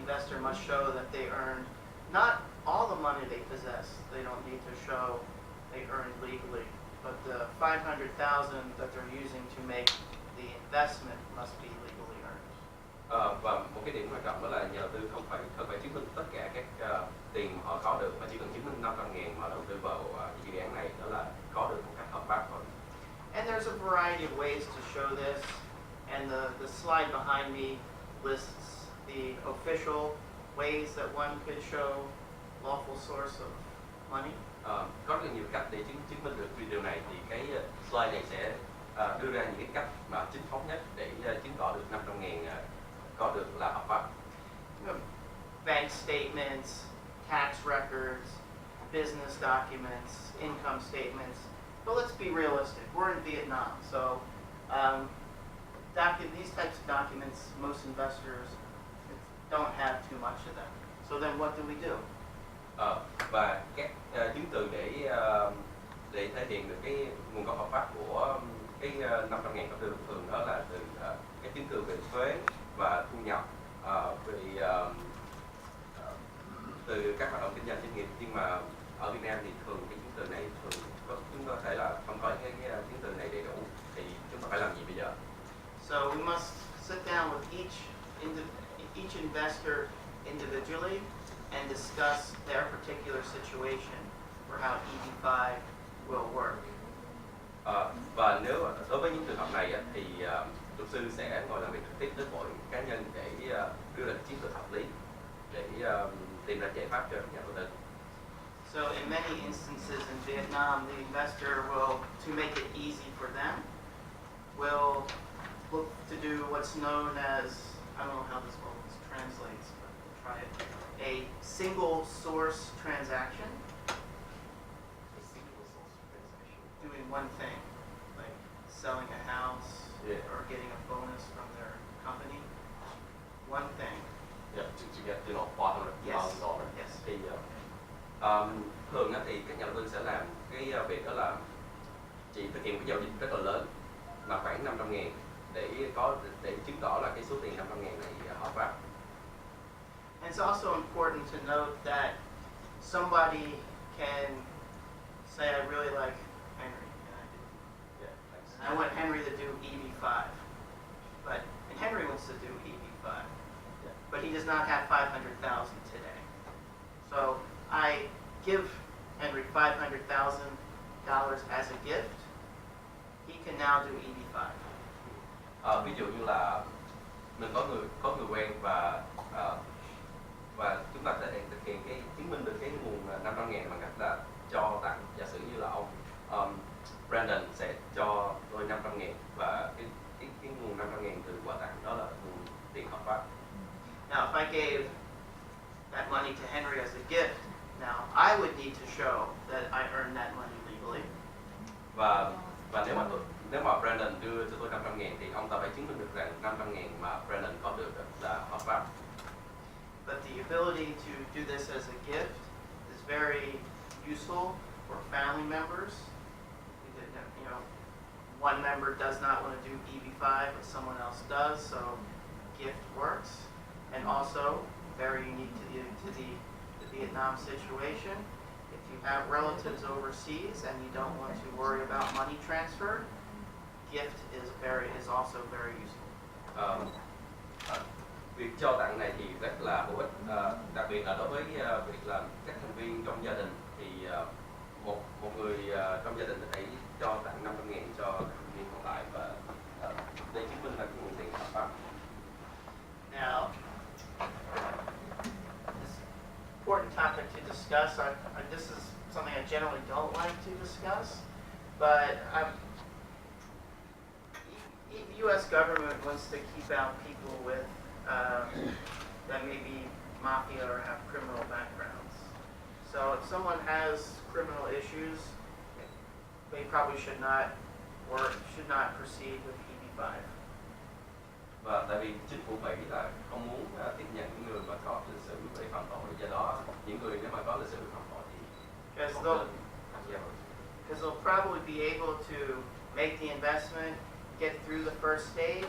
investor must show that they earned not all the money they possess. They don't need to show they earned legally, but the $500,000 that they're using to make the investment must be legally earned. Và một cái điểm quan trọng đó là nhà đầu tư không phải chứng minh tất cả các tiền mà họ có được, mà chỉ cần chứng minh 500.000 mà đầu tư vào dự án này, đó là có được một cách hợp pháp thôi. And there's a variety of ways to show this, and the slide behind me lists the official ways that one could show lawful source of money. Có rất nhiều cách để chứng minh được điều này, thì cái slide này sẽ đưa ra những cái cách mà chính thống nhất để chứng tỏ được 500.000 có được là hợp pháp. Bank statements, tax records, business documents, income statements. But let's be realistic. We're in Vietnam, so these types of documents, most investors don't have too much of them. So then what do we do? Và các chứng từ để thể hiện được cái nguồn gốc hợp pháp của cái 500.000 có được thường đó là từ cái chứng từ về thuế và thu nhập, từ các hoạt động kinh doanh doanh nghiệp. Nhưng mà ở Việt Nam thì thường cái chứng từ này chúng ta có thể là không có cái chứng từ này đầy đủ, thì chúng ta phải làm gì bây giờ? So we must sit down with each investor individually and discuss their particular situation for how EB-5 will work. Và nếu đối với những trường hợp này thì luật sư sẽ ngồi làm việc trực tiếp với mỗi cá nhân để đưa ra chiến lược hợp lý để tìm ra giải pháp cho nhà đầu tư. So in many instances in Vietnam, the investor will, to make it easy for them, will look to do what's known as, I don't know how this translates, but we'll try it, a single source transaction. A single source transaction. Doing one thing, like selling a house, Yeah. or getting a bonus from their company. One thing. Yeah, to get $500,000. Yes. Thì thường thì các nhà đầu tư sẽ làm cái việc đó là chỉ thực hiện một cái giao dịch rất là lớn, là khoảng 500.000 để chứng tỏ là cái số tiền 500.000 này hợp pháp. And it's also important to note that somebody can say, I really like Henry, and I do. Yeah, thanks. And I want Henry to do EB-5, and Henry wants to do EB-5, Yeah. but he does not have 500,000 today. So I give Henry $500,000 as a gift. He can now do EB-5. Ví dụ như là mình có người quen và chúng ta sẽ thực hiện cái chứng minh được cái nguồn 500.000 bằng cách là cho tặng. Giả sử như là ông Brandon sẽ cho tôi 500.000 và cái nguồn 500.000 từ quà tặng đó là nguồn tiền hợp pháp. Now, if I gave that money to Henry as a gift, now I would need to show that I earned that money legally. Và nếu mà Brandon đưa cho tôi 500.000 thì ông ta phải chứng minh được rằng 500.000 mà Brandon có được là hợp pháp. But the ability to do this as a gift is very useful for family members. You know, one member does not want to do EB-5, but someone else does, so gift works. And also, very unique to the Vietnam situation, if you have relatives overseas and you don't want to worry about money transfer, gift is also very useful. Việc cho tặng này thì rất là hữu ích, đặc biệt là đối với việc là các thành viên trong gia đình, thì một người trong gia đình có thể cho tặng 500.000 cho thành viên còn lại, và để chứng minh là cái nguồn tiền hợp pháp. Now, this important topic to discuss. This is something I generally don't like to discuss, but U.S. government wants to keep out people with that may be mafia or have criminal backgrounds. So if someone has criminal issues, they probably should not proceed with EB-5. Và tại vì chính phủ Mỹ là không muốn tiếp nhận những người mà có lịch sử về phạm tội, do đó những người nếu mà có lịch sử phạm tội thì không nên tham gia. Because they'll probably be able to make the investment, get through the first stage,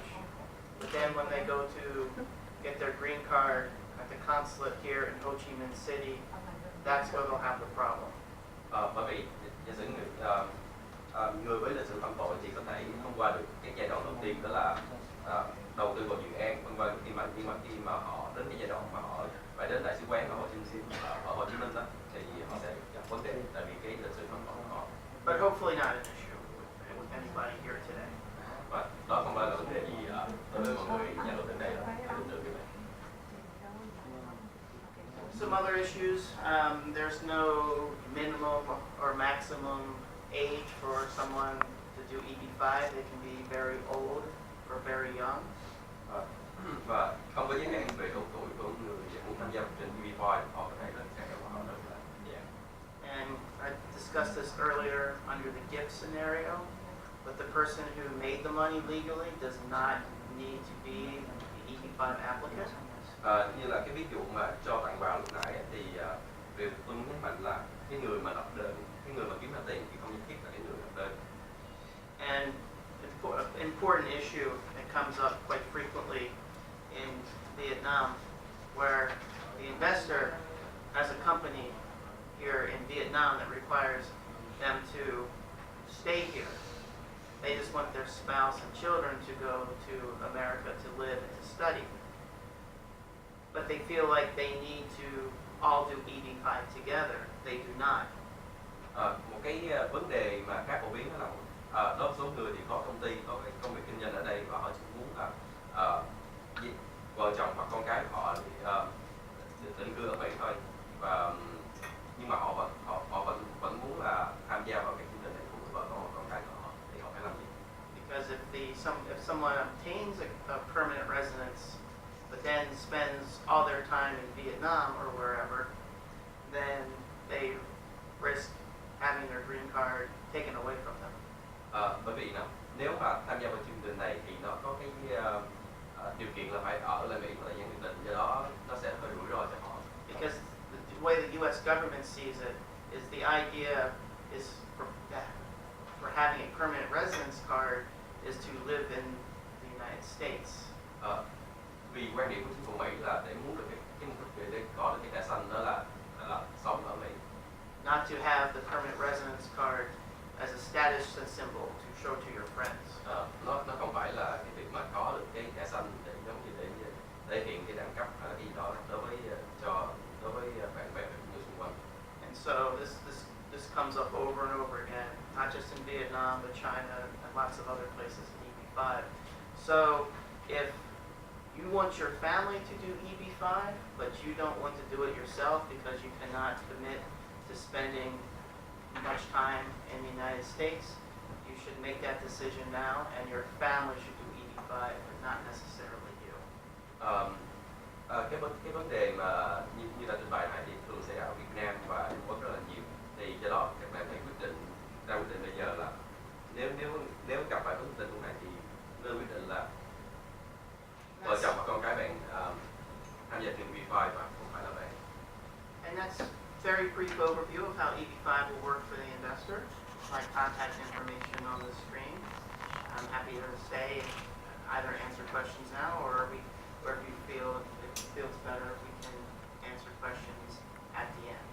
but then when they go to get their green card at the consulate here in Ho Chi Minh City, that's where they'll have the problem. Bởi vì giả sử người với lịch sử phạm tội thì có thể thông qua được cái giai đoạn đầu tiên, đó là đầu tư vào dự án vân vân, nhưng mà khi mà họ đến cái giai đoạn mà họ phải đến đại sứ quán ở Hồ Chí Minh đó, thì họ sẽ gặp vấn đề tại vì cái lịch sử phạm tội của họ. But hopefully not an issue with anybody here today. Và đó không phải là vấn đề gì đối với mọi người nhà luật đến đây là đối tượng như vậy. Some other issues, there's no minimum or maximum age for someone to do EB-5. They can be very old or very young. Và không có giới hạn về độ tuổi của người muốn tham gia trên EB-5, họ có thể lên trẻ và họ lớn là And I discussed this earlier under the gift scenario, but the person who made the money legally does not need to be the EB-5 applicant. Như là cái ví dụ mà cho tặng vào lúc nãy thì điều tôi muốn nhấn mạnh là cái người mà nộp đơn, cái người mà kiếm ra tiền thì không nhất thiết là cái người nộp đơn. And an important issue that comes up quite frequently in Vietnam, where the investor has a company here in Vietnam that requires them to stay here. They just want their spouse and children to go to America to live and to study. But they feel like they need to all do EB-5 together. They do not. Một cái vấn đề mà khá phổ biến đó là đối với số người thì có công ty, có cái công việc kinh doanh ở đây và họ chỉ muốn là vợ chồng hoặc con cái của họ định cư ở Mỹ thôi, và nhưng mà họ vẫn muốn là tham gia vào cái chương trình này của vợ con cái của họ, thì họ phải làm gì? Because if someone obtains a permanent residence but then spends all their time in Vietnam or wherever, then they risk having their green card taken away from them. Bởi vì nếu mà tham gia vào chương trình này thì nó có cái điều kiện là phải ở lại Mỹ một thời gian nhất định, do đó nó sẽ hơi rủi ro cho họ. Because the way the U.S. government sees it is the idea is for having a permanent residence card is to live in the United States. Vì quan điểm của chính phủ Mỹ là để muốn được cái mục đích để có được cái thẻ xanh đó là sống ở Mỹ. Not to have the permanent residence card as a status symbol to show to your friends. Nó không phải là cái việc mà có được cái thẻ xanh để giống như để thể hiện cái đẳng cấp hay là cái gì đó đối với bạn bè cũng như xung quanh. And so this comes up over and over again, not just in Vietnam but China and lots of other places in EB-5. So if you want your family to do EB-5, but you don't want to do it yourself because you cannot commit to spending much time in the United States, you should make that decision now, and your family should do EB-5, but not necessarily you. Cái vấn đề mà như là trình bày này thì thường xảy ra ở Việt Nam và Trung Quốc rất là nhiều, thì do đó các bạn phải ra quyết định bây giờ là nếu gặp phải quyết định này thì nên quyết định là vợ chồng và con cái bạn tham gia chương EB-5 và không phải là bạn. And that's very brief overview of how EB-5 will work for the investor. My contact information on the screen. I'm happy to stay and either answer questions now or if you feel it feels better if we can answer questions at the end.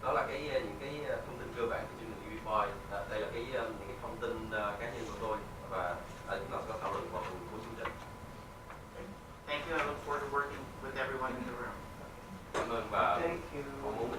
Đó là những cái thông tin cơ bản của chương trình EB-5. Đây là những cái thông tin cá nhân của tôi và chúng ta sẽ thảo luận vào phần cuối chương trình. Thank you. I look forward to working with everyone in the room. Cảm ơn và Thank you. mong muốn